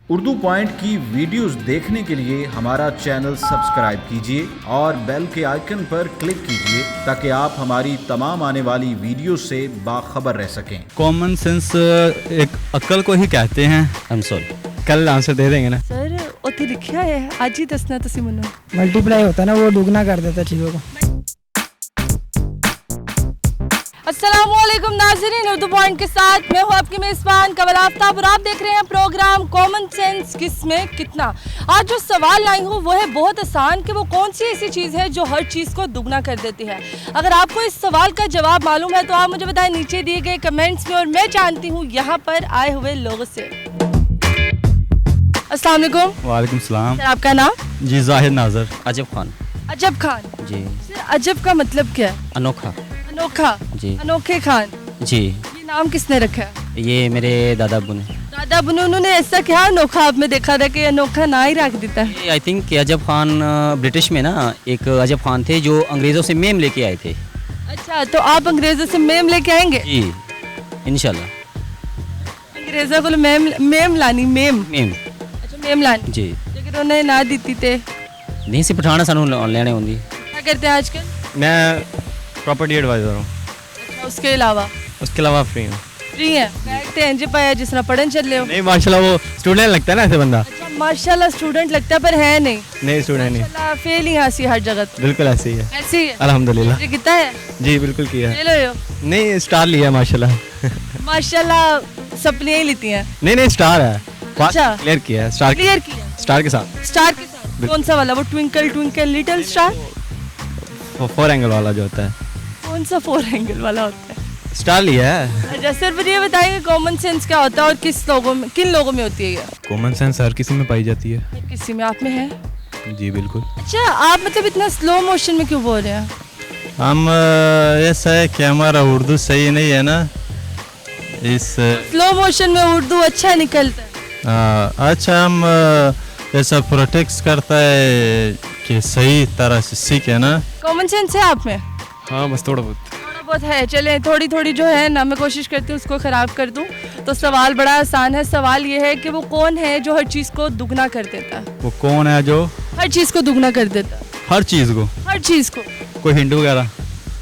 Urdu point की videos देखने के लिए हमारा चैनल सब्सक्राइब कीजिए और बेल के आइकन पर क्लिक कीजिए ताकि आप हमारी तमाम आने वाली वीडियो से बाखबर रह सकें। कॉमन सेंस एक अक्ल को ही कहते हैं। I'm sorry। कल आंसर दे देंगे ना सर उत्थे लिखा है आज ही दसना तुसी मनो मल्टीप्लाई होता है ना, वो दुगना कर देता चीज़ों को। अस्सलामुअलैकुम नाज़रीन, उर्दू पॉइंट के साथ मैं हूँ आपकी मेज़बान कमल आफ्ताब और आप देख रहे हैं प्रोग्राम कॉमन सेंस किसमें कितना। आज जो सवाल लाई हूँ वो है बहुत आसान कि वो कौन सी ऐसी चीज़ है जो हर चीज़ को दुगना कर देती है। अगर आपको इस सवाल का जवाब मालूम है तो आप मुझे बताएं नीचे दिए गए कमेंट्स में, और मैं जानती हूँ यहाँ पर आए हुए लोगों से। अस्सलाम वालेकुम। वालेकुम सलाम। सर आपका नाम? जी जाहिद नाजर। अजब खान। अजब खान जी। सर अजब का मतलब क्या है? अनोखा। अनोखा जी। अनोखे खान, जी। ये नाम किसने रखा है? ये मेरे दादा अब्बू ने। दादा अब्बू ने, उन्होंने ऐसा क्या अनोखा आप में देखा था कि अनोखा ना ही रख देता है? आई थिंक कि अजब खान ब्रिटिश में ना एक अजब खान थे जो अंग्रेज़ों से मेम लेके आए थे। अच्छा, तो आप अंग्रेजों से मेम लेके आएंगे? जी इंशाल्लाह। अंग्रेजों को मेम लानी मेम। मेम। अच्छा मेम लानी जी। लेकिन उन्हें ना दी थे। नहीं सी पठाना सानू लेने होंगी। क्या करते हैं आजकल? मैं प्रॉपर्टी एडवाइज़र हूँ। अच्छा उसके अलावा? उसके अलावा फ्री हूँ। फ्री है, बैठते हैं जी पाया जिस तरह पढ़न चल रहे हो। नहीं माशाल्लाह, वो स्टूडेंट लगता है ना ऐसे बंदा। अच्छा माशाल्लाह स्टूडेंट लगता है पर है नहीं। नहीं स्टूडेंट नहीं, माशाल्लाह फेल ही हंसी हर जगह तो। बिल्कुल ऐसे ही है। ऐसे ही है। अल्हम्दुलिल्लाह। ये कितना है? जी बिल्कुल किया है। फेल हो नहीं स्टार लिया माशाल्लाह। माशाल्लाह, सपने ही लेती हैं। नहीं स्टार है। अच्छा। क्लियर किया है। स्टार क्लियर किया स्टार के साथ। स्टार के साथ? कौन सा वाला? वो twinkle twinkle little star? 4 angle वाला जो होता है। कौन सा 4 एंगल वाला होता है? स्टार लिया है। अच्छा सर फिर ये बताइए कॉमन सेंस क्या होता है और किस लोगों में, किन लोगों में होती है ये? कॉमन सेंस हर किसी में पाई जाती है। किसी में, आप में है? जी बिल्कुल। अच्छा आप मतलब इतना स्लो मोशन में क्यों बोल रहे हैं? हम ऐसा है कि हमारा उर्दू सही नहीं है ना, इस स्लो मोशन में उर्दू अच्छा निकलता है। अच्छा हम ऐसा प्रोटेक्ट करता है कि सही तरह से सीखे ना। कॉमन सेंस है आप में? हाँ बस थोड़ा बहुत। थोड़ा बहुत है। चले थोड़ी थोड़ी जो है ना मैं कोशिश करती हूँ उसको ख़राब कर दूँ। तो सवाल बड़ा आसान है। सवाल ये है कि वो कौन है जो हर चीज़ को दुगना कर देता है? वो कौन है जो हर चीज़ को दुगना कर देता है? हर चीज़ को? हर चीज़ को। कोई हिंट वगैरह?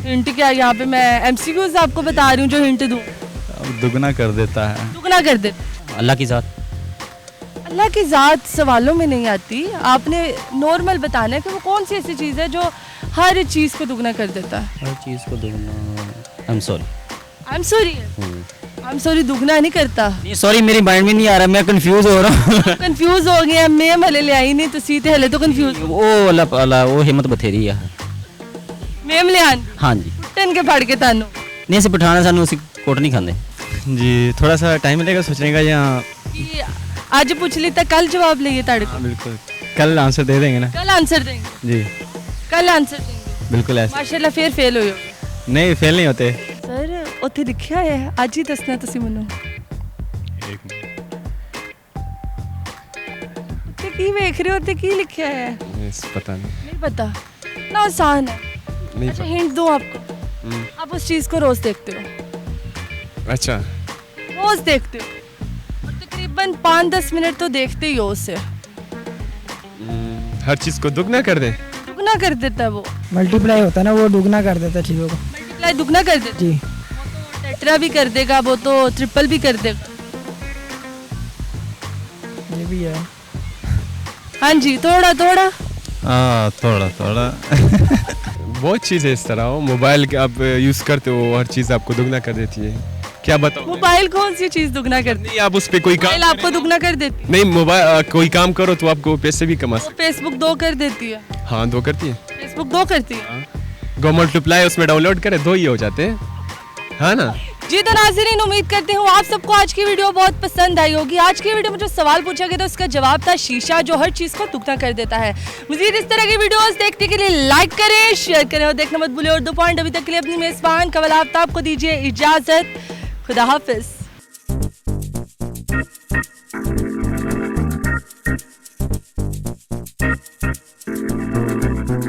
हिंट क्या, यहाँ पे मैं एमसीक्यूज आपको बता रही हूँ जो हिंट दूँ। दुगना कर देता है। दुगना कर देता। अल्लाह की ज़ात। अल्लाह की ज़ात सवालों में नहीं आती। आपने नॉर्मल बताना है कि वो कौन सी ऐसी चीज़ है जो हर चीज़ को दुगना कर देता है। हर चीज़ को दुगना। I am sorry. I am sorry. I am sorry दुगना नहीं करता। नहीं सॉरी, मेरी माइंड में नहीं आ रहा, मैं कंफ्यूज हो रहा हूँ। कंफ्यूज हो गया। मैं हले ले आई नहीं तो सीते हले तो कंफ्यूज। वो अल्लाह वो हिम्मत बथेरी है। मेम ले आन हाँ जी। टन के फड़ के तानू। नहीं सी पठाना सानू उसी कोट नहीं खाते। जी थोड़ा सा टाइम लगेगा सोचने का। यहाँ कि आज पूछ ली तो कल जवाब लिए ताड़े को? बिल्कुल कल आंसर दे देंगे ना। कल आंसर देंगे? जी कल आंसर देंगे बिल्कुल ऐसे। माशाल्लाह फिर फेल हो। नहीं फेल नहीं होते। सर उत्थे लिखा है आज ही दसना तुसी मनो एक मिनट। उत्थे की देख रहे हो? उत्थे की लिखा है? पता नहीं। नहीं पता ना, आसान है। नहीं अच्छा हिंट दूं आपको? आप उस चीज़ को रोज देखते हो? अच्छा। रोज देखते हो और तकरीबन 5-10 मिनट तो देखते ही हो उसे। हर चीज़ को दुगना कर दे। दुगना कर देता है वो। मल्टीप्लाई होता है ना, वो दुगना कर देता है चीज़ों को। मल्टीप्लाई दुगना कर देता जी। है। टेट्रा भी कर देगा वो, तो ट्रिपल भी कर देगा। ये भी है। हाँ जी थोड़ा थोड़ा। हाँ थोड़ा थोड़ा। बहुत चीज़ है इस तरह। हो मोबाइल के आप यूज़ करते हो, हर चीज़ आपको दुगना कर देती है। क्या बताओ? मोबाइल कौन सी चीज़ दुगना करती है? नहीं आप उस पर कोई मोबाइल काम आपको दुगना कर देती है? नहीं मोबाइल कोई काम करो तो आपको पैसे भी कमा वो फेसबुक 2 कर देती है। सकते। हाँ 2 करती है। फेसबुक 2 करती है। गो मल्टीप्लाई उसमें डाउनलोड करे 2 ही हो जाते हैं। हाँ ना। जी तो नाज़रीन उम्मीद करती हूँ आप सबको आज की वीडियो बहुत पसंद आई होगी। आज की वीडियो में जो सवाल पूछा गया था उसका जवाब था शीशा, जो हर चीज़ को दुगना कर देता है। मज़ीद इस तरह की वीडियोस देखने के लिए लाइक करें, शेयर करें और देखना मत भूलिए उर्दू पॉइंट। अभी तक के लिए अपनी मेज़बान कमल आफ्ताब को दीजिए इजाज़त। खुदा हाफिज़।